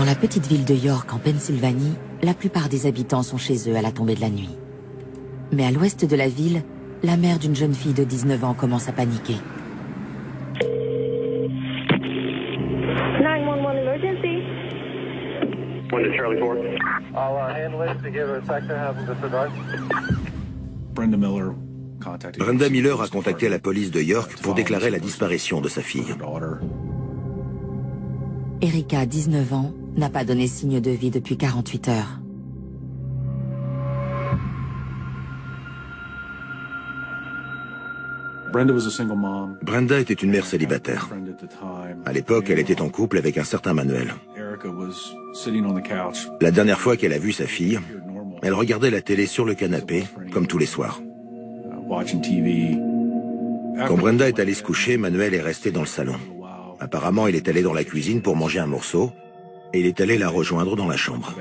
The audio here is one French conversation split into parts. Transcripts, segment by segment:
Dans la petite ville de York, en Pennsylvanie, la plupart des habitants sont chez eux à la tombée de la nuit. Mais à l'ouest de la ville, la mère d'une jeune fille de 19 ans commence à paniquer. 911 emergency. One to Charlie 4. I'll handle it to give a sector, have them disregard. Brenda Miller a contacté la police de York pour déclarer la disparition de sa fille. Erica, 19 ans, n'a pas donné signe de vie depuis 48 heures. Brenda était une mère célibataire. À l'époque, elle était en couple avec un certain Manuel. La dernière fois qu'elle a vu sa fille, elle regardait la télé sur le canapé, comme tous les soirs. Quand Brenda est allée se coucher, Manuel est resté dans le salon. Apparemment, il est allé dans la cuisine pour manger un morceau, et il est allé la rejoindre dans la chambre.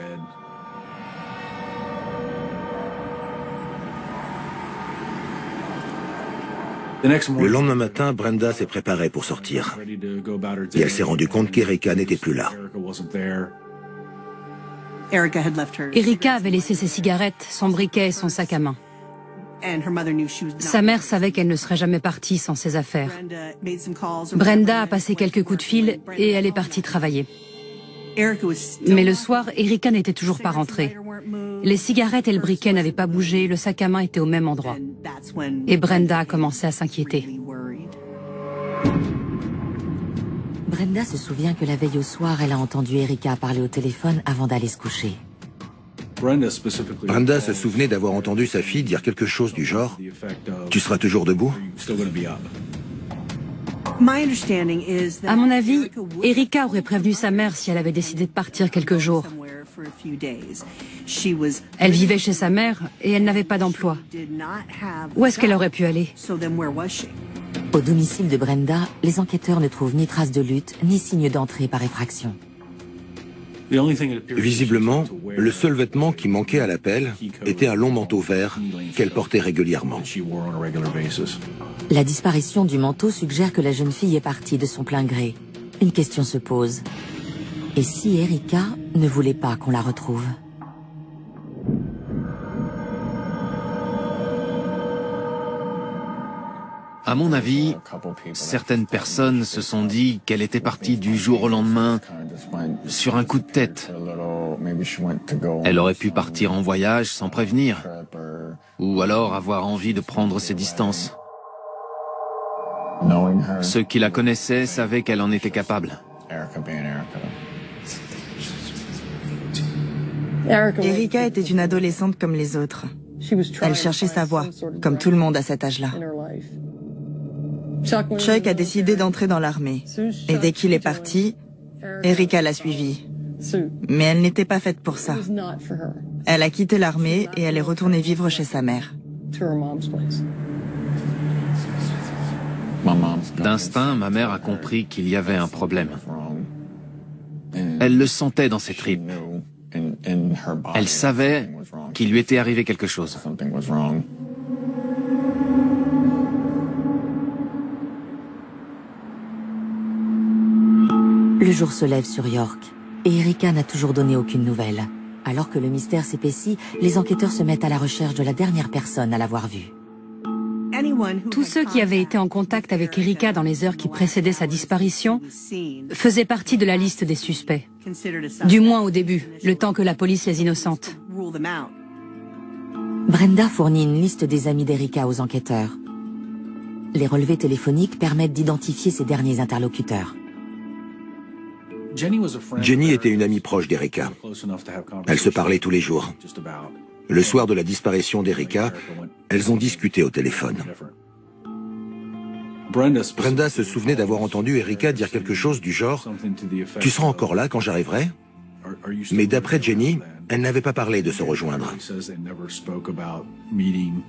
Le lendemain matin, Brenda s'est préparée pour sortir. Et elle s'est rendue compte qu'Erica n'était plus là. Erica avait laissé ses cigarettes, son briquet et son sac à main. Sa mère savait qu'elle ne serait jamais partie sans ses affaires. Brenda a passé quelques coups de fil et elle est partie travailler. Mais le soir, Erica n'était toujours pas rentrée. Les cigarettes et le briquet n'avaient pas bougé, le sac à main était au même endroit. Et Brenda a commencé à s'inquiéter. Brenda se souvient que la veille au soir, elle a entendu Erica parler au téléphone avant d'aller se coucher. Brenda se souvenait d'avoir entendu sa fille dire quelque chose du genre « Tu seras toujours debout ?» À mon avis, Erica aurait prévenu sa mère si elle avait décidé de partir quelques jours. Elle vivait chez sa mère et elle n'avait pas d'emploi. Où est-ce qu'elle aurait pu aller? Au domicile de Brenda, les enquêteurs ne trouvent ni trace de lutte, ni signe d'entrée par effraction. Visiblement, le seul vêtement qui manquait à l'appel était un long manteau vert qu'elle portait régulièrement. La disparition du manteau suggère que la jeune fille est partie de son plein gré. Une question se pose. Et si Erica ne voulait pas qu'on la retrouve? À mon avis, certaines personnes se sont dit qu'elle était partie du jour au lendemain sur un coup de tête. Elle aurait pu partir en voyage sans prévenir, ou alors avoir envie de prendre ses distances. Ceux qui la connaissaient savaient qu'elle en était capable. Erica était une adolescente comme les autres. Elle cherchait sa voie, comme tout le monde à cet âge-là. Chuck a décidé d'entrer dans l'armée. Et dès qu'il est parti, Erica l'a suivi. Mais elle n'était pas faite pour ça. Elle a quitté l'armée et elle est retournée vivre chez sa mère. D'instinct, ma mère a compris qu'il y avait un problème. Elle le sentait dans ses tripes. Elle savait qu'il lui était arrivé quelque chose. Le jour se lève sur York, et Erica n'a toujours donné aucune nouvelle. Alors que le mystère s'épaissit, les enquêteurs se mettent à la recherche de la dernière personne à l'avoir vue. Tous ceux qui avaient été en contact avec Erica dans les heures qui précédaient sa disparition faisaient partie de la liste des suspects. Du moins au début, le temps que la police les innocente. Brenda fournit une liste des amis d'Erica aux enquêteurs. Les relevés téléphoniques permettent d'identifier ses derniers interlocuteurs. Jenny était une amie proche d'Erica. Elles se parlaient tous les jours. Le soir de la disparition d'Erica, elles ont discuté au téléphone. Brenda se souvenait d'avoir entendu Erica dire quelque chose du genre « Tu seras encore là quand j'arriverai ?» Mais d'après Jenny, elle n'avait pas parlé de se rejoindre.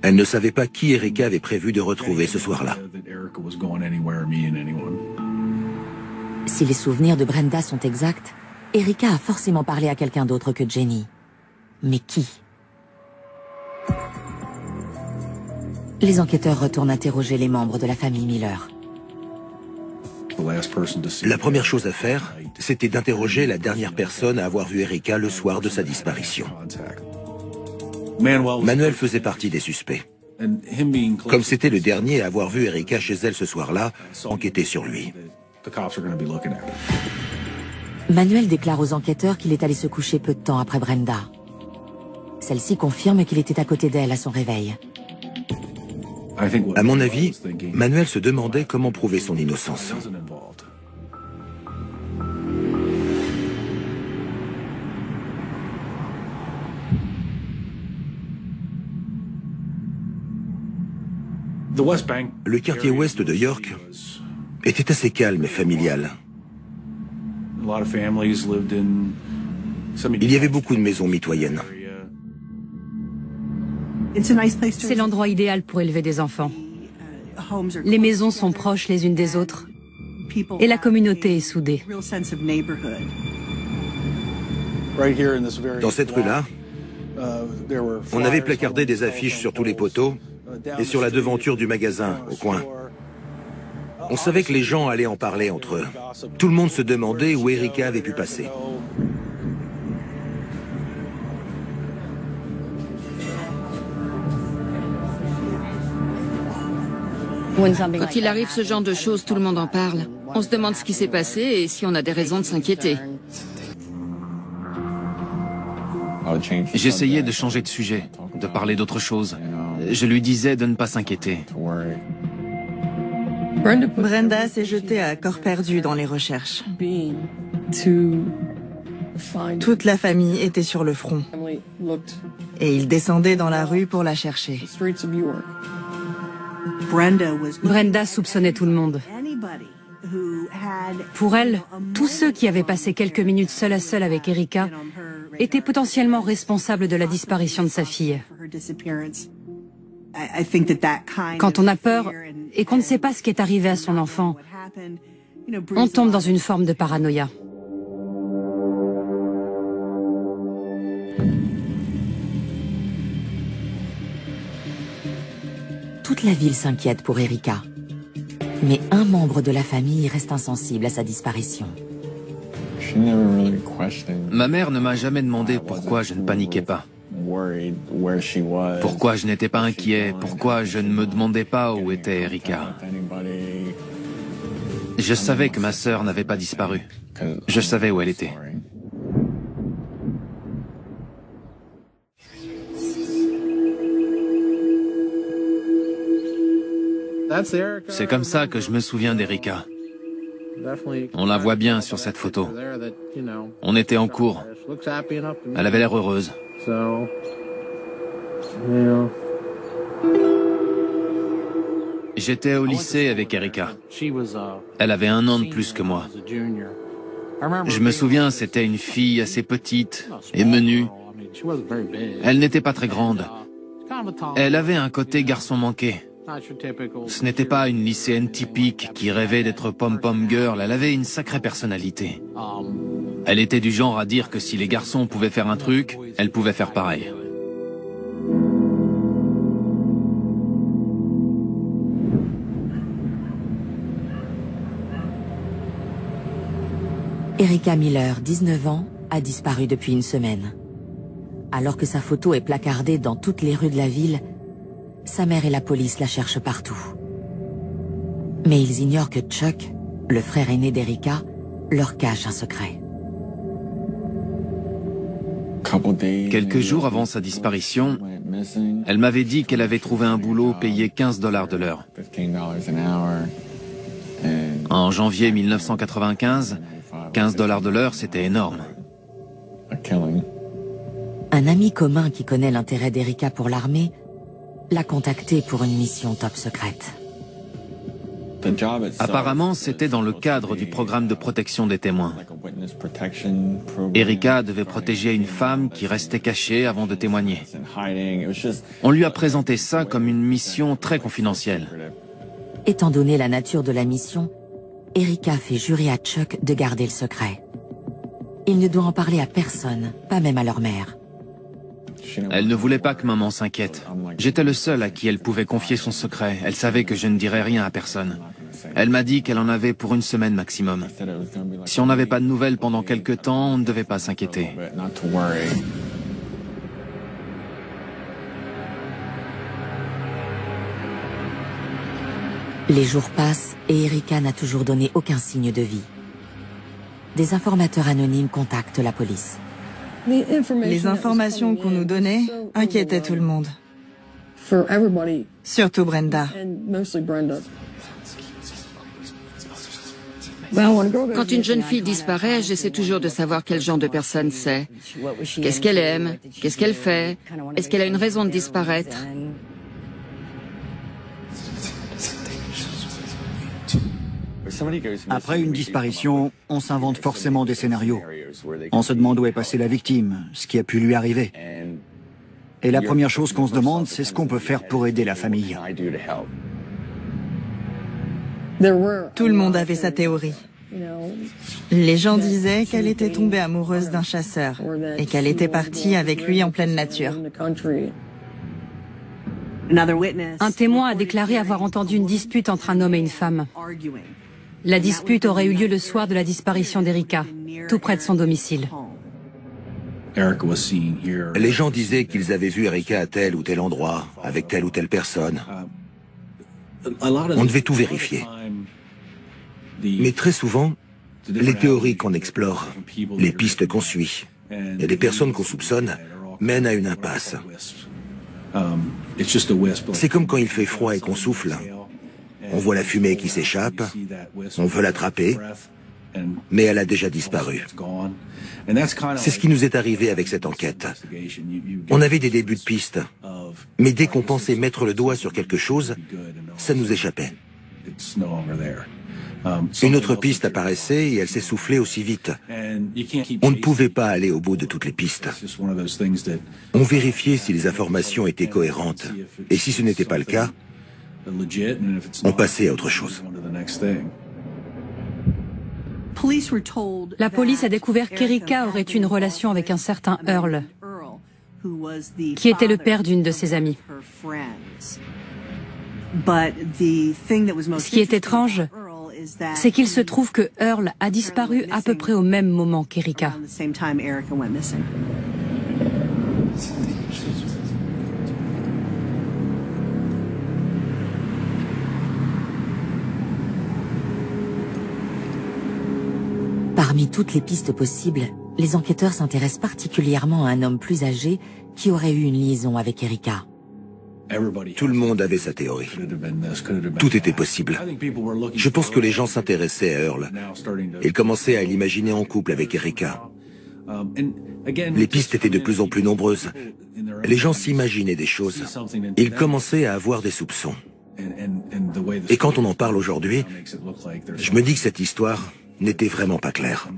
Elle ne savait pas qui Erica avait prévu de retrouver ce soir-là. Si les souvenirs de Brenda sont exacts, Erica a forcément parlé à quelqu'un d'autre que Jenny. Mais qui? Les enquêteurs retournent interroger les membres de la famille Miller. La première chose à faire, c'était d'interroger la dernière personne à avoir vu Erika le soir de sa disparition. Manuel faisait partie des suspects. Comme c'était le dernier à avoir vu Erika chez elle ce soir-là, enquêter sur lui. Manuel déclare aux enquêteurs qu'il est allé se coucher peu de temps après Brenda. Celle-ci confirme qu'il était à côté d'elle à son réveil. À mon avis, Manuel se demandait comment prouver son innocence. Le quartier ouest de York était assez calme et familial. Il y avait beaucoup de maisons mitoyennes. C'est l'endroit idéal pour élever des enfants. Les maisons sont proches les unes des autres et la communauté est soudée. Dans cette rue-là, on avait placardé des affiches sur tous les poteaux et sur la devanture du magasin, au coin. On savait que les gens allaient en parler entre eux. Tout le monde se demandait où Erika avait pu passer. Quand il arrive ce genre de choses, tout le monde en parle. On se demande ce qui s'est passé et si on a des raisons de s'inquiéter. J'essayais de changer de sujet, de parler d'autre chose. Je lui disais de ne pas s'inquiéter. Brenda s'est jetée à corps perdu dans les recherches. Toute la famille était sur le front. Et ils descendaient dans la rue pour la chercher. Brenda soupçonnait tout le monde. Pour elle, tous ceux qui avaient passé quelques minutes seul à seul avec Erika étaient potentiellement responsables de la disparition de sa fille. Quand on a peur et qu'on ne sait pas ce qui est arrivé à son enfant, on tombe dans une forme de paranoïa. Toute la ville s'inquiète pour Erika. Mais un membre de la famille reste insensible à sa disparition. Ma mère ne m'a jamais demandé pourquoi je ne paniquais pas. Pourquoi je n'étais pas inquiet, pourquoi je ne me demandais pas où était Erika. Je savais que ma sœur n'avait pas disparu. Je savais où elle était. C'est comme ça que je me souviens d'Erika. On la voit bien sur cette photo. On était en cours. Elle avait l'air heureuse. J'étais au lycée avec Erika. Elle avait 1 an de plus que moi. Je me souviens, c'était une fille assez petite et menue. Elle n'était pas très grande. Elle avait un côté garçon manqué. Ce n'était pas une lycéenne typique qui rêvait d'être pom-pom girl, elle avait une sacrée personnalité. Elle était du genre à dire que si les garçons pouvaient faire un truc, elle pouvait faire pareil. Erika Miller, 19 ans, a disparu depuis une semaine. Alors que sa photo est placardée dans toutes les rues de la ville, sa mère et la police la cherchent partout. Mais ils ignorent que Chuck, le frère aîné d'Erika, leur cache un secret. Quelques jours avant sa disparition, elle m'avait dit qu'elle avait trouvé un boulot payé $15 de l'heure. En janvier 1995, $15 de l'heure, c'était énorme. Un ami commun qui connaît l'intérêt d'Erika pour l'armée l'a contacté pour une mission top secrète. Apparemment, c'était dans le cadre du programme de protection des témoins. Erika devait protéger une femme qui restait cachée avant de témoigner. On lui a présenté ça comme une mission très confidentielle. Étant donné la nature de la mission, Erika fait jurer à Chuck de garder le secret. Il ne doit en parler à personne, pas même à leur mère. Elle ne voulait pas que maman s'inquiète. J'étais le seul à qui elle pouvait confier son secret. Elle savait que je ne dirais rien à personne. Elle m'a dit qu'elle en avait pour une semaine maximum. Si on n'avait pas de nouvelles pendant quelque temps, on ne devait pas s'inquiéter. Les jours passent et Erika n'a toujours donné aucun signe de vie. Des informateurs anonymes contactent la police. Les informations qu'on nous donnait inquiétaient tout le monde. Surtout Brenda. Quand une jeune fille disparaît, j'essaie toujours de savoir quel genre de personne c'est. Qu'est-ce qu'elle aime? Qu'est-ce qu'elle fait? Est-ce qu'elle a une raison de disparaître? Après une disparition, on s'invente forcément des scénarios. On se demande où est passée la victime, ce qui a pu lui arriver. Et la première chose qu'on se demande, c'est ce qu'on peut faire pour aider la famille. Tout le monde avait sa théorie. Les gens disaient qu'elle était tombée amoureuse d'un chasseur et qu'elle était partie avec lui en pleine nature. Un témoin a déclaré avoir entendu une dispute entre un homme et une femme. La dispute aurait eu lieu le soir de la disparition d'Erika, tout près de son domicile. Les gens disaient qu'ils avaient vu Erika à tel ou tel endroit, avec telle ou telle personne. On devait tout vérifier. Mais très souvent, les théories qu'on explore, les pistes qu'on suit, et les personnes qu'on soupçonne, mènent à une impasse. C'est comme quand il fait froid et qu'on souffle. On voit la fumée qui s'échappe, on veut l'attraper, mais elle a déjà disparu. C'est ce qui nous est arrivé avec cette enquête. On avait des débuts de piste, mais dès qu'on pensait mettre le doigt sur quelque chose, ça nous échappait. Une autre piste apparaissait et elle s'essoufflait aussi vite. On ne pouvait pas aller au bout de toutes les pistes. On vérifiait si les informations étaient cohérentes. Et si ce n'était pas le cas, on passait à autre chose. La police a découvert qu'Erika aurait eu une relation avec un certain Earl, qui était le père d'une de ses amies. Ce qui est étrange, c'est qu'il se trouve que Earl a disparu à peu près au même moment qu'Erika. Parmi toutes les pistes possibles, les enquêteurs s'intéressent particulièrement à un homme plus âgé qui aurait eu une liaison avec Erika. Tout le monde avait sa théorie. Tout était possible. Je pense que les gens s'intéressaient à Earl. Ils commençaient à l'imaginer en couple avec Erika. Les pistes étaient de plus en plus nombreuses. Les gens s'imaginaient des choses. Ils commençaient à avoir des soupçons. Et quand on en parle aujourd'hui, je me dis que cette histoire n'était vraiment pas claire.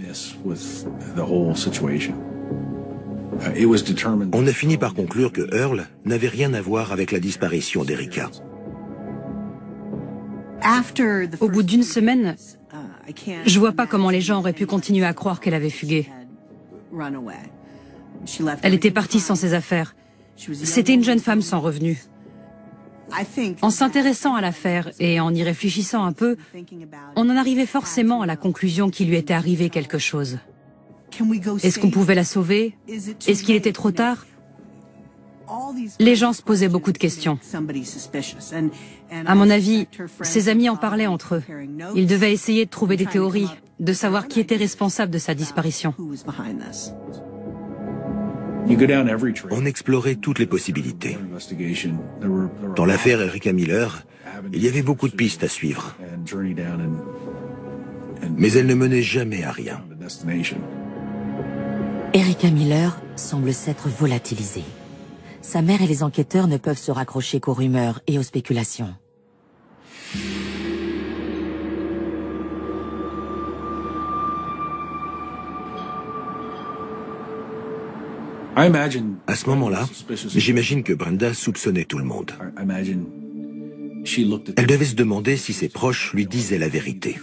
On a fini par conclure que Earl n'avait rien à voir avec la disparition d'Erika. Au bout d'une semaine, je vois pas comment les gens auraient pu continuer à croire qu'elle avait fugué. Elle était partie sans ses affaires. C'était une jeune femme sans revenu. En s'intéressant à l'affaire et en y réfléchissant un peu, on en arrivait forcément à la conclusion qu'il lui était arrivé quelque chose. Est-ce qu'on pouvait la sauver? Est-ce qu'il était trop tard? Les gens se posaient beaucoup de questions. À mon avis, ses amis en parlaient entre eux. Ils devaient essayer de trouver des théories, de savoir qui était responsable de sa disparition. On explorait toutes les possibilités. Dans l'affaire Erika Miller, il y avait beaucoup de pistes à suivre. Mais elles ne menaient jamais à rien. Erika Miller semble s'être volatilisée. Sa mère et les enquêteurs ne peuvent se raccrocher qu'aux rumeurs et aux spéculations. À ce moment-là, j'imagine que Brenda soupçonnait tout le monde. Elle devait se demander si ses proches lui disaient la vérité.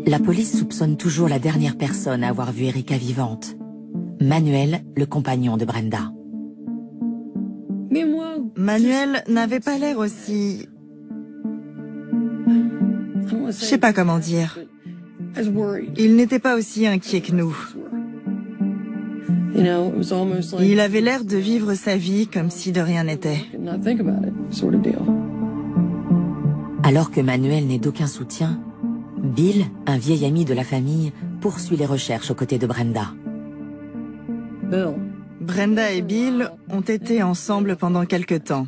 La police soupçonne toujours la dernière personne à avoir vu Erika vivante. Manuel, le compagnon de Brenda. Manuel n'avait pas l'air aussi Je sais pas comment dire. Il n'était pas aussi inquiet que nous. Il avait l'air de vivre sa vie comme si de rien n'était. Alors que Manuel n'est d'aucun soutien, Bill, un vieil ami de la famille, poursuit les recherches aux côtés de Brenda. Brenda et Bill ont été ensemble pendant quelque temps,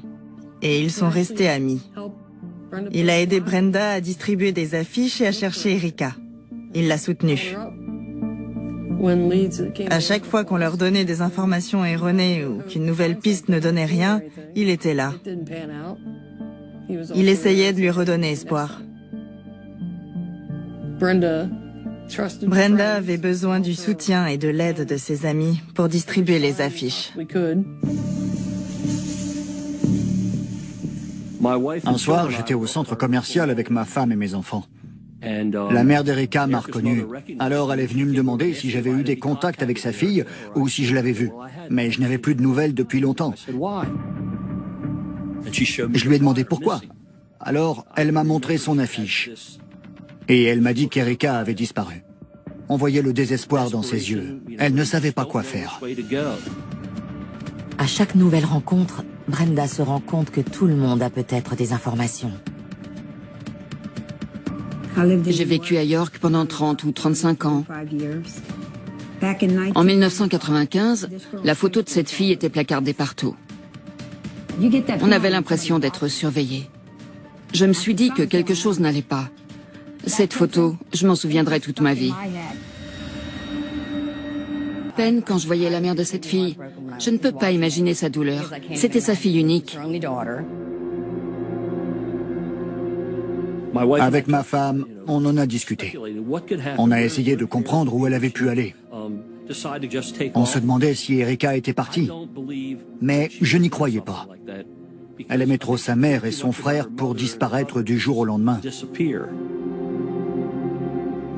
et ils sont restés amis. Il a aidé Brenda à distribuer des affiches et à chercher Erica. Il l'a soutenue. À chaque fois qu'on leur donnait des informations erronées ou qu'une nouvelle piste ne donnait rien, il était là. Il essayait de lui redonner espoir. Brenda avait besoin du soutien et de l'aide de ses amis pour distribuer les affiches. Un soir, j'étais au centre commercial avec ma femme et mes enfants. La mère d'Erica m'a reconnu. Alors elle est venue me demander si j'avais eu des contacts avec sa fille ou si je l'avais vue. Mais je n'avais plus de nouvelles depuis longtemps. Je lui ai demandé pourquoi. Alors elle m'a montré son affiche. Et elle m'a dit qu'Erica avait disparu. On voyait le désespoir dans ses yeux. Elle ne savait pas quoi faire. À chaque nouvelle rencontre, Brenda se rend compte que tout le monde a peut-être des informations. J'ai vécu à York pendant 30 ou 35 ans. En 1995, la photo de cette fille était placardée partout. On avait l'impression d'être surveillé. Je me suis dit que quelque chose n'allait pas. Cette photo, je m'en souviendrai toute ma vie. Peine quand je voyais la mère de cette fille. Je ne peux pas imaginer sa douleur. C'était sa fille unique. Avec ma femme, on en a discuté. On a essayé de comprendre où elle avait pu aller. On se demandait si Erica était partie. Mais je n'y croyais pas. Elle aimait trop sa mère et son frère pour disparaître du jour au lendemain.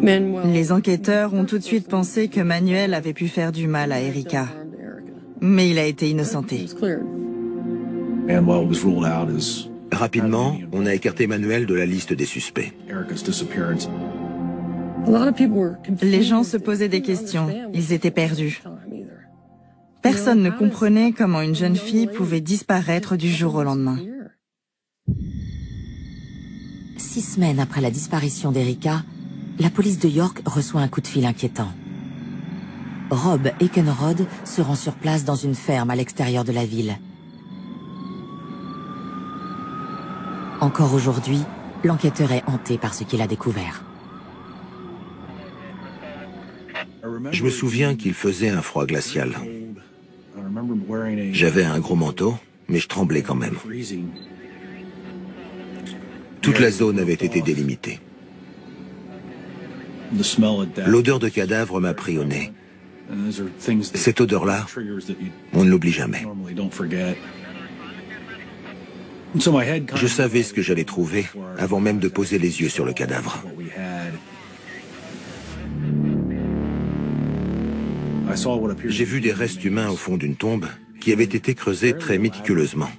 Les enquêteurs ont tout de suite pensé que Manuel avait pu faire du mal à Erica. Mais il a été innocenté. Rapidement, on a écarté Manuel de la liste des suspects. Les gens se posaient des questions. Ils étaient perdus. Personne ne comprenait comment une jeune fille pouvait disparaître du jour au lendemain. 6 semaines après la disparition d'Erica, la police de York reçoit un coup de fil inquiétant. Rob Eckenrod se rend sur place dans une ferme à l'extérieur de la ville. Encore aujourd'hui, l'enquêteur est hanté par ce qu'il a découvert. Je me souviens qu'il faisait un froid glacial. J'avais un gros manteau, mais je tremblais quand même. Toute la zone avait été délimitée. L'odeur de cadavre m'a pris au nez. Cette odeur-là, on ne l'oublie jamais. Je savais ce que j'allais trouver avant même de poser les yeux sur le cadavre. J'ai vu des restes humains au fond d'une tombe qui avaient été creusés très méticuleusement.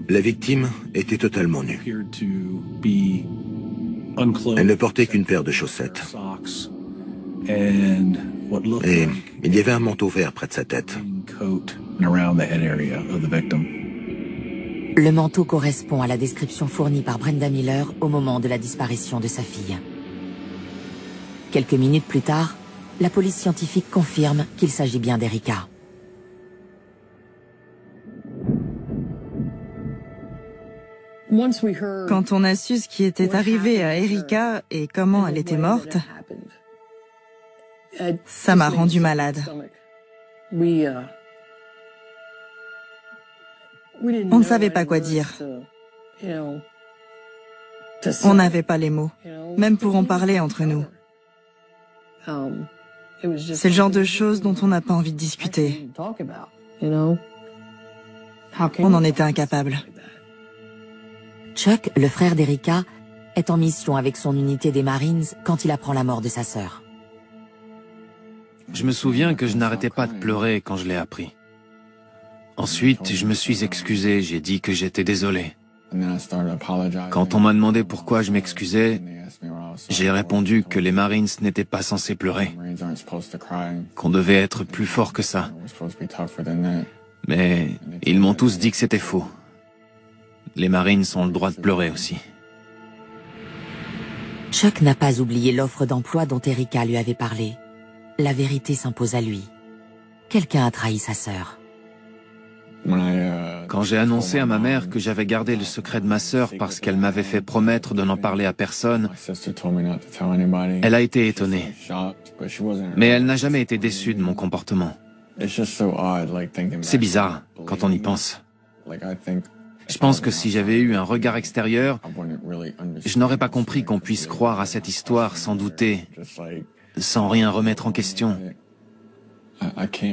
La victime était totalement nue. Elle ne portait qu'une paire de chaussettes. Et il y avait un manteau vert près de sa tête. Le manteau correspond à la description fournie par Brenda Miller au moment de la disparition de sa fille. Quelques minutes plus tard, la police scientifique confirme qu'il s'agit bien d'Erica. Quand on a su ce qui était arrivé à Erica et comment elle était morte, ça m'a rendu malade. On ne savait pas quoi dire. On n'avait pas les mots, même pour en parler entre nous. C'est le genre de choses dont on n'a pas envie de discuter. On en était incapable. Chuck, le frère d'Erica, est en mission avec son unité des Marines quand il apprend la mort de sa sœur. Je me souviens que je n'arrêtais pas de pleurer quand je l'ai appris. Ensuite, je me suis excusé, j'ai dit que j'étais désolé. Quand on m'a demandé pourquoi je m'excusais, j'ai répondu que les Marines n'étaient pas censés pleurer, qu'on devait être plus fort que ça. Mais ils m'ont tous dit que c'était faux. Les Marines ont le droit de pleurer aussi. Chuck n'a pas oublié l'offre d'emploi dont Erica lui avait parlé. La vérité s'impose à lui. Quelqu'un a trahi sa sœur. Quand j'ai annoncé à ma mère que j'avais gardé le secret de ma sœur parce qu'elle m'avait fait promettre de n'en parler à personne, elle a été étonnée. Mais elle n'a jamais été déçue de mon comportement. C'est bizarre quand on y pense. Je pense que si j'avais eu un regard extérieur, je n'aurais pas compris qu'on puisse croire à cette histoire sans douter, sans rien remettre en question.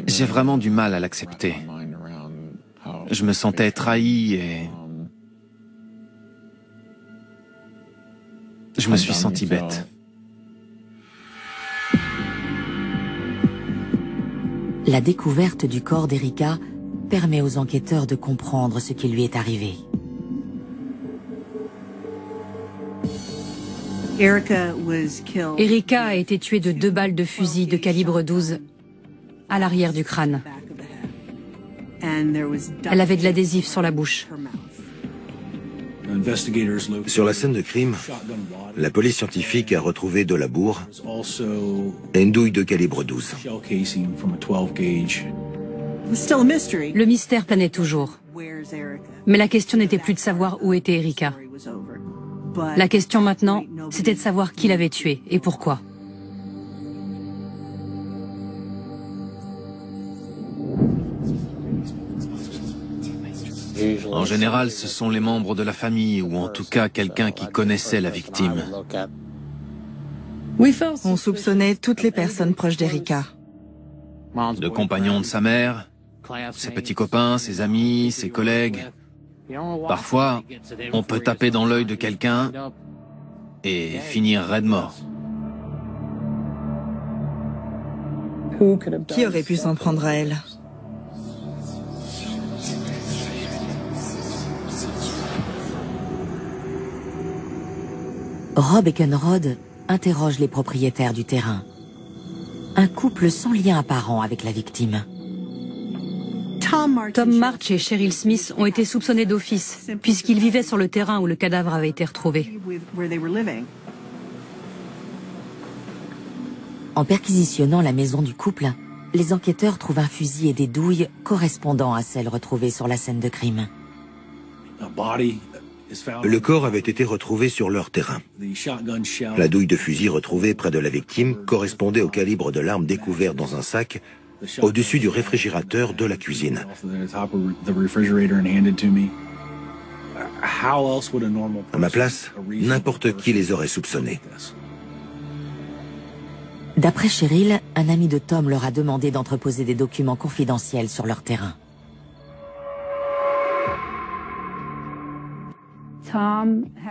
J'ai vraiment du mal à l'accepter. Je me sentais trahi et je me suis senti bête. La découverte du corps d'Erica permet aux enquêteurs de comprendre ce qui lui est arrivé. Erica a été tuée de 2 balles de fusil de calibre 12 à l'arrière du crâne. Elle avait de l'adhésif sur la bouche. Sur la scène de crime, la police scientifique a retrouvé de la bourre et une douille de calibre 12. Le mystère planait toujours. Mais la question n'était plus de savoir où était Erica. La question maintenant, c'était de savoir qui l'avait tuée et pourquoi. En général, ce sont les membres de la famille ou en tout cas quelqu'un qui connaissait la victime. On soupçonnait toutes les personnes proches d'Erica. Le compagnon de sa mère, ses petits copains, ses amis, ses collègues. Parfois, on peut taper dans l'œil de quelqu'un et finir raide mort. Qui aurait pu s'en prendre à elle? Rob Eckenrod interroge les propriétaires du terrain. Un couple sans lien apparent avec la victime. Tom March et Cheryl Smith ont été soupçonnés d'office, puisqu'ils vivaient sur le terrain où le cadavre avait été retrouvé. En perquisitionnant la maison du couple, les enquêteurs trouvent un fusil et des douilles correspondant à celles retrouvées sur la scène de crime. Le corps avait été retrouvé sur leur terrain. La douille de fusil retrouvée près de la victime correspondait au calibre de l'arme découvert dans un sac au-dessus du réfrigérateur de la cuisine. À ma place, n'importe qui les aurait soupçonnés. D'après Cheryl, un ami de Tom leur a demandé d'entreposer des documents confidentiels sur leur terrain.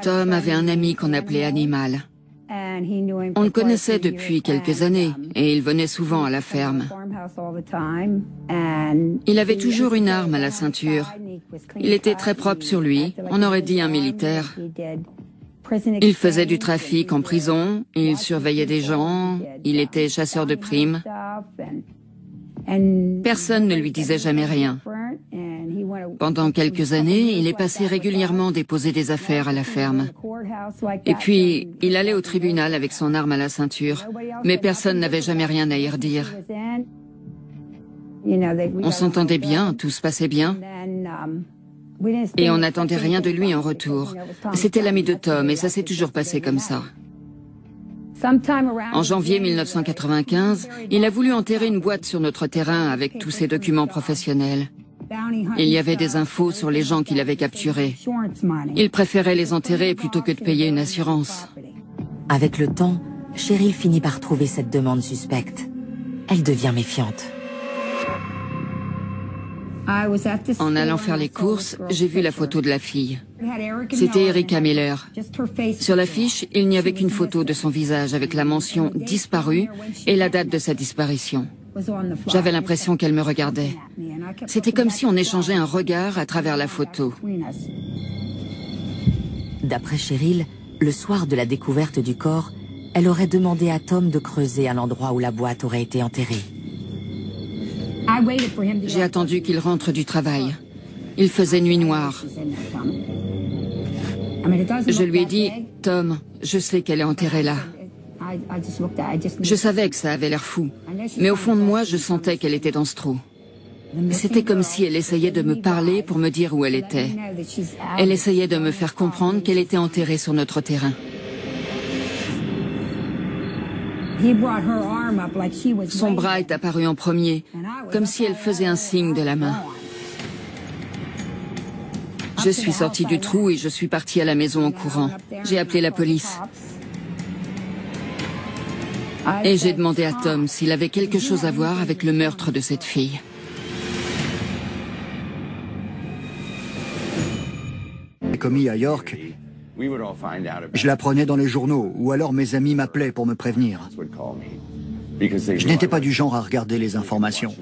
Tom avait un ami qu'on appelait Animal. On le connaissait depuis quelques années et il venait souvent à la ferme. Il avait toujours une arme à la ceinture. Il était très propre sur lui, on aurait dit un militaire. Il faisait du trafic en prison, il surveillait des gens, il était chasseur de primes. Personne ne lui disait jamais rien. Pendant quelques années, il est passé régulièrement déposer des affaires à la ferme. Et puis, il allait au tribunal avec son arme à la ceinture, mais personne n'avait jamais rien à y redire. On s'entendait bien, tout se passait bien. Et on n'attendait rien de lui en retour. C'était l'ami de Tom et ça s'est toujours passé comme ça. En janvier 1995, il a voulu enterrer une boîte sur notre terrain avec tous ses documents professionnels. Il y avait des infos sur les gens qu'il avait capturés. Il préférait les enterrer plutôt que de payer une assurance. Avec le temps, Cheryl finit par trouver cette demande suspecte. Elle devient méfiante. En allant faire les courses, j'ai vu la photo de la fille. C'était Erica Miller. Sur l'affiche, il n'y avait qu'une photo de son visage avec la mention « disparu » et la date de sa disparition. J'avais l'impression qu'elle me regardait. C'était comme si on échangeait un regard à travers la photo. D'après Cheryl, le soir de la découverte du corps, elle aurait demandé à Tom de creuser à l'endroit où la boîte aurait été enterrée. J'ai attendu qu'il rentre du travail. Il faisait nuit noire. Je lui ai dit, « Tom, je sais qu'elle est enterrée là. » Je savais que ça avait l'air fou, mais au fond de moi, je sentais qu'elle était dans ce trou. C'était comme si elle essayait de me parler pour me dire où elle était. Elle essayait de me faire comprendre qu'elle était enterrée sur notre terrain. Son bras est apparu en premier, comme si elle faisait un signe de la main. Je suis sortie du trou et je suis partie à la maison en courant. J'ai appelé la police. Et j'ai demandé à Tom s'il avait quelque chose à voir avec le meurtre de cette fille. Commis à York, je l'apprenais dans les journaux, ou alors mes amis m'appelaient pour me prévenir. Je n'étais pas du genre à regarder les informations.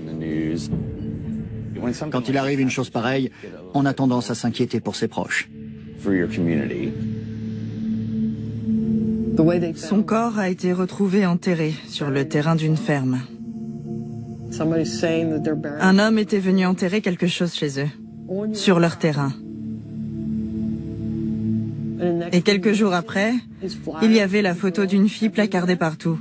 Quand il arrive une chose pareille, on a tendance à s'inquiéter pour ses proches. Son corps a été retrouvé enterré sur le terrain d'une ferme. Un homme était venu enterrer quelque chose chez eux, sur leur terrain. Et quelques jours après, il y avait la photo d'une fille placardée partout.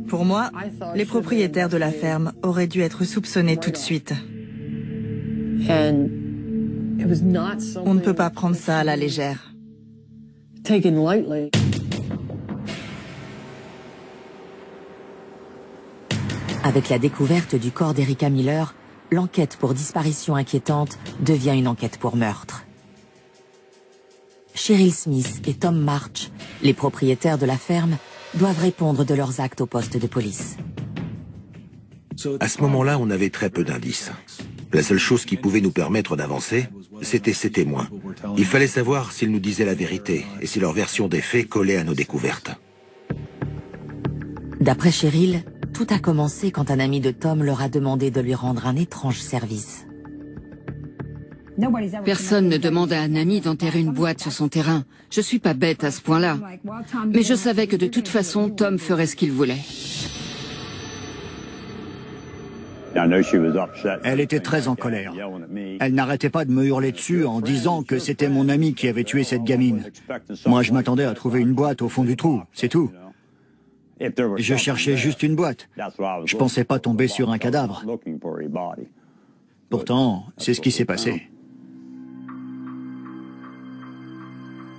Pour moi, les propriétaires de la ferme auraient dû être soupçonnés tout de suite. On ne peut pas prendre ça à la légère. Avec la découverte du corps d'Erica Miller, l'enquête pour disparition inquiétante devient une enquête pour meurtre. Cheryl Smith et Tom March, les propriétaires de la ferme, doivent répondre de leurs actes au poste de police. À ce moment-là, on avait très peu d'indices. La seule chose qui pouvait nous permettre d'avancer, c'était ces témoins. Il fallait savoir s'ils nous disaient la vérité et si leur version des faits collait à nos découvertes. D'après Cheryl, tout a commencé quand un ami de Tom leur a demandé de lui rendre un étrange service. Personne ne demande à un ami d'enterrer une boîte sur son terrain. Je suis pas bête à ce point-là. Mais je savais que de toute façon, Tom ferait ce qu'il voulait. Elle était très en colère. Elle n'arrêtait pas de me hurler dessus en disant que c'était mon ami qui avait tué cette gamine. Moi, je m'attendais à trouver une boîte au fond du trou, c'est tout. Je cherchais juste une boîte. Je pensais pas tomber sur un cadavre. Pourtant, c'est ce qui s'est passé.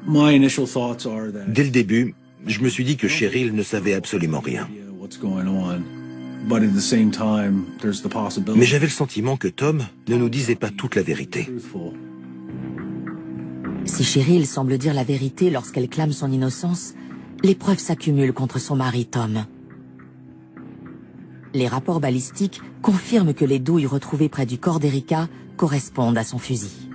Dès le début, je me suis dit que Cheryl ne savait absolument rien. Mais j'avais le sentiment que Tom ne nous disait pas toute la vérité. Si Cheryl semble dire la vérité lorsqu'elle clame son innocence, les preuves s'accumulent contre son mari Tom. Les rapports balistiques confirment que les douilles retrouvées près du corps d'Erica correspondent à son fusil.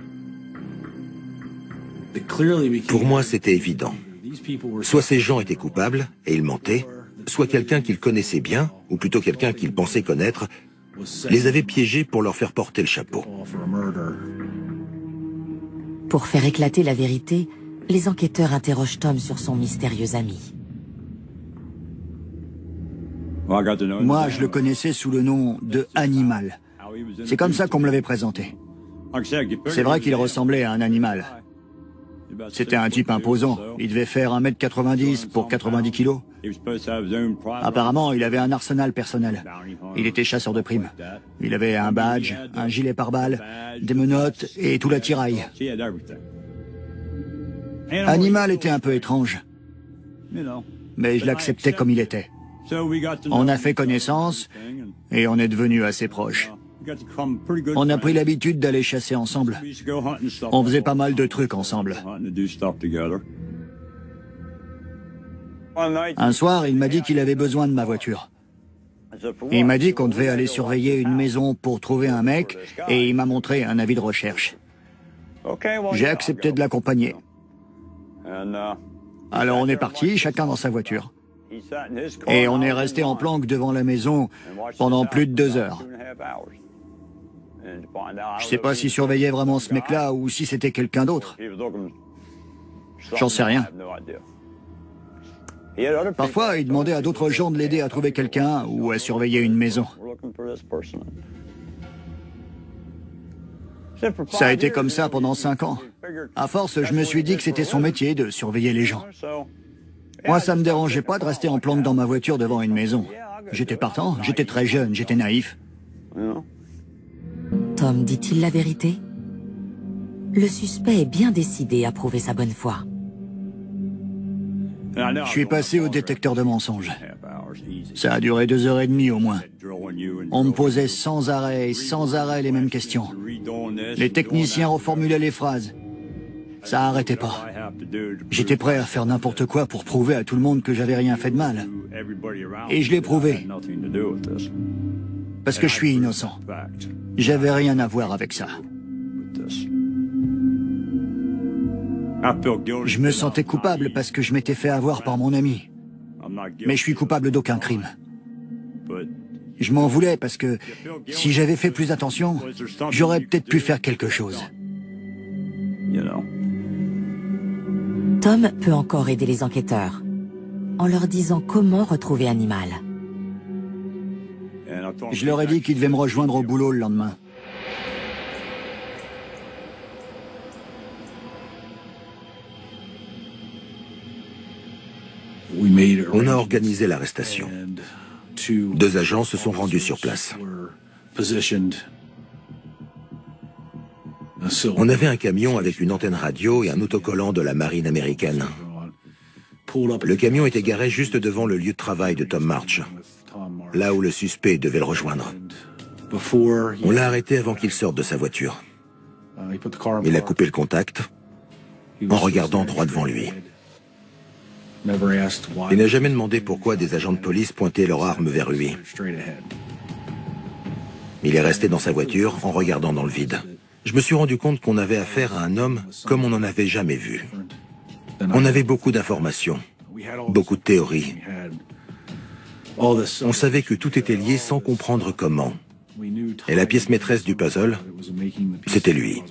Pour moi, c'était évident. Soit ces gens étaient coupables, et ils mentaient, soit quelqu'un qu'ils connaissaient bien, ou plutôt quelqu'un qu'ils pensaient connaître, les avait piégés pour leur faire porter le chapeau. Pour faire éclater la vérité, les enquêteurs interrogent Tom sur son mystérieux ami. Moi, je le connaissais sous le nom de Animal. C'est comme ça qu'on me l'avait présenté. C'est vrai qu'il ressemblait à un animal. C'était un type imposant. Il devait faire 1m90 pour 90 kilos. Apparemment, il avait un arsenal personnel. Il était chasseur de primes. Il avait un badge, un gilet pare-balles, des menottes et tout l'attirail. Animal était un peu étrange. Mais je l'acceptais comme il était. On a fait connaissance et on est devenus assez proches. On a pris l'habitude d'aller chasser ensemble. On faisait pas mal de trucs ensemble. Un soir, il m'a dit qu'il avait besoin de ma voiture. Il m'a dit qu'on devait aller surveiller une maison pour trouver un mec et il m'a montré un avis de recherche. J'ai accepté de l'accompagner. Alors on est parti, chacun dans sa voiture. Et on est resté en planque devant la maison pendant plus de 2 heures. Je sais pas s'il surveillait vraiment ce mec-là ou si c'était quelqu'un d'autre. J'en sais rien. Parfois, il demandait à d'autres gens de l'aider à trouver quelqu'un ou à surveiller une maison. Ça a été comme ça pendant 5 ans. À force, je me suis dit que c'était son métier de surveiller les gens. Moi, ça me dérangeait pas de rester en planque dans ma voiture devant une maison. J'étais partant, j'étais très jeune, j'étais naïf. Tom dit-il la vérité? Le suspect est bien décidé à prouver sa bonne foi. Je suis passé au détecteur de mensonges. Ça a duré 2h30 au moins. On me posait sans arrêt les mêmes questions. Les techniciens reformulaient les phrases. Ça arrêtait pas. J'étais prêt à faire n'importe quoi pour prouver à tout le monde que j'avais rien fait de mal. Et je l'ai prouvé. Parce que je suis innocent. J'avais rien à voir avec ça. Je me sentais coupable parce que je m'étais fait avoir par mon ami. Mais je suis coupable d'aucun crime. Je m'en voulais parce que si j'avais fait plus attention, j'aurais peut-être pu faire quelque chose. Tom peut encore aider les enquêteurs en leur disant comment retrouver Animal. Je leur ai dit qu'ils devaient me rejoindre au boulot le lendemain. On a organisé l'arrestation. 2 agents se sont rendus sur place. On avait un camion avec une antenne radio et un autocollant de la marine américaine. Le camion était garé juste devant le lieu de travail de Tom March, là où le suspect devait le rejoindre. On l'a arrêté avant qu'il sorte de sa voiture. Il a coupé le contact en regardant droit devant lui. Il n'a jamais demandé pourquoi des agents de police pointaient leurs armes vers lui. Il est resté dans sa voiture en regardant dans le vide. Je me suis rendu compte qu'on avait affaire à un homme comme on n'en avait jamais vu. On avait beaucoup d'informations, beaucoup de théories. On savait que tout était lié sans comprendre comment. Et la pièce maîtresse du puzzle, c'était lui.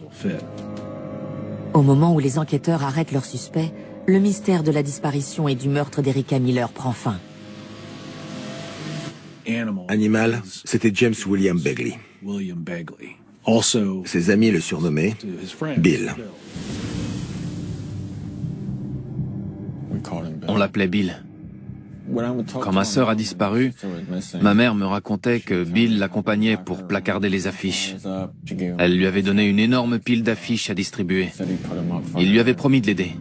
Au moment où les enquêteurs arrêtent leur suspect, le mystère de la disparition et du meurtre d'Erica Miller prend fin. Animal, c'était James William Begley. Ses amis le surnommaient Bill. On l'appelait Bill. Quand ma sœur a disparu, ma mère me racontait que Bill l'accompagnait pour placarder les affiches. Elle lui avait donné une énorme pile d'affiches à distribuer. Il lui avait promis de l'aider.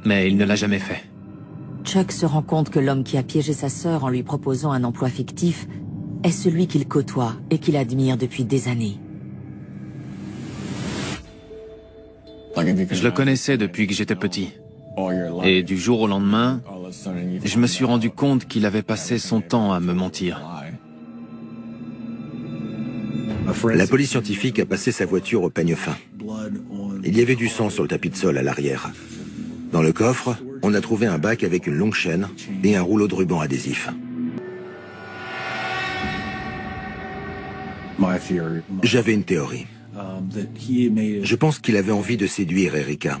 Mais il ne l'a jamais fait. Chuck se rend compte que l'homme qui a piégé sa sœur en lui proposant un emploi fictif est celui qu'il côtoie et qu'il admire depuis des années. Je le connaissais depuis que j'étais petit. Et du jour au lendemain, je me suis rendu compte qu'il avait passé son temps à me mentir. La police scientifique a passé sa voiture au peigne fin. Il y avait du sang sur le tapis de sol à l'arrière. Dans le coffre, on a trouvé un bac avec une longue chaîne et un rouleau de ruban adhésif. J'avais une théorie. Je pense qu'il avait envie de séduire Erica.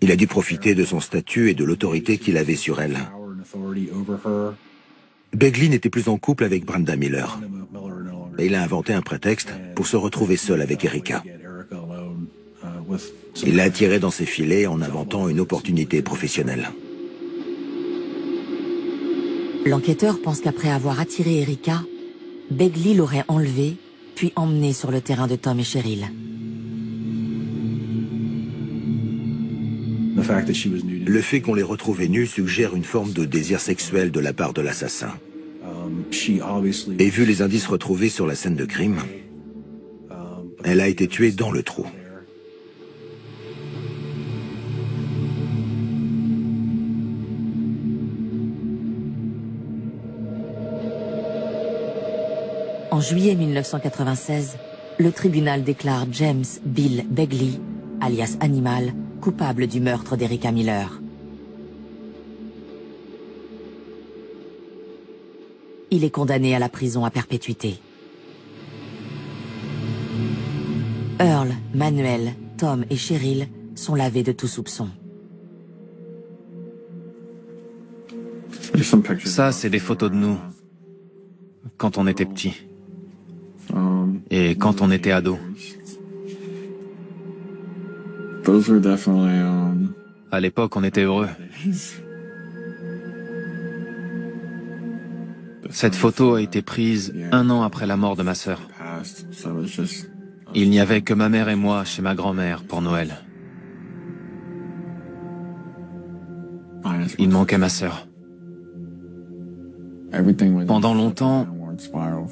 Il a dû profiter de son statut et de l'autorité qu'il avait sur elle. Begley n'était plus en couple avec Brenda Miller. Et il a inventé un prétexte pour se retrouver seul avec Erica. Il l'a attirée dans ses filets en inventant une opportunité professionnelle. L'enquêteur pense qu'après avoir attiré Erica, Begley l'aurait enlevée, puis emmenée sur le terrain de Tom et Cheryl. Le fait qu'on les retrouvait nus suggère une forme de désir sexuel de la part de l'assassin. Et vu les indices retrouvés sur la scène de crime, elle a été tuée dans le trou. En juillet 1996, le tribunal déclare James Bill Begley, alias Animal, coupable du meurtre d'Erica Miller. Il est condamné à la prison à perpétuité. Earl, Manuel, Tom et Cheryl sont lavés de tout soupçon. Ça, c'est des photos de nous, quand on était petits. Et quand on était ado. À l'époque, on était heureux. Cette photo a été prise 1 an après la mort de ma sœur. Il n'y avait que ma mère et moi chez ma grand-mère pour Noël. Il manquait ma sœur. Pendant longtemps,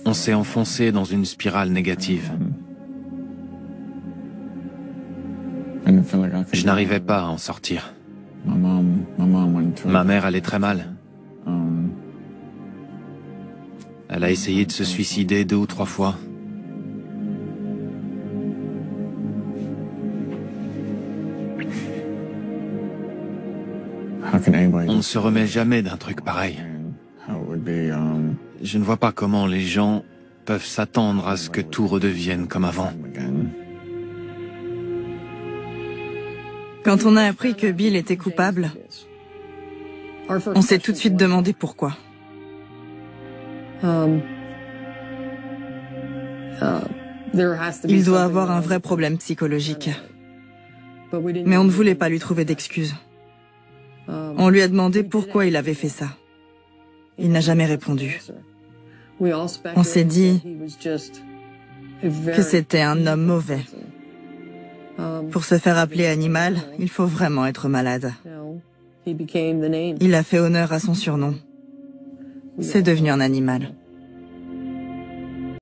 on s'est enfoncé dans une spirale négative. Je n'arrivais pas à en sortir. Ma mère allait très mal. Elle a essayé de se suicider 2 ou 3 fois. On ne se remet jamais d'un truc pareil. Je ne vois pas comment les gens peuvent s'attendre à ce que tout redevienne comme avant. Quand on a appris que Bill était coupable, on s'est tout de suite demandé pourquoi. Il doit avoir un vrai problème psychologique. Mais on ne voulait pas lui trouver d'excuses. On lui a demandé pourquoi il avait fait ça. Il n'a jamais répondu. On s'est dit que c'était un homme mauvais. Pour se faire appeler animal, il faut vraiment être malade. Il a fait honneur à son surnom. C'est devenu un animal.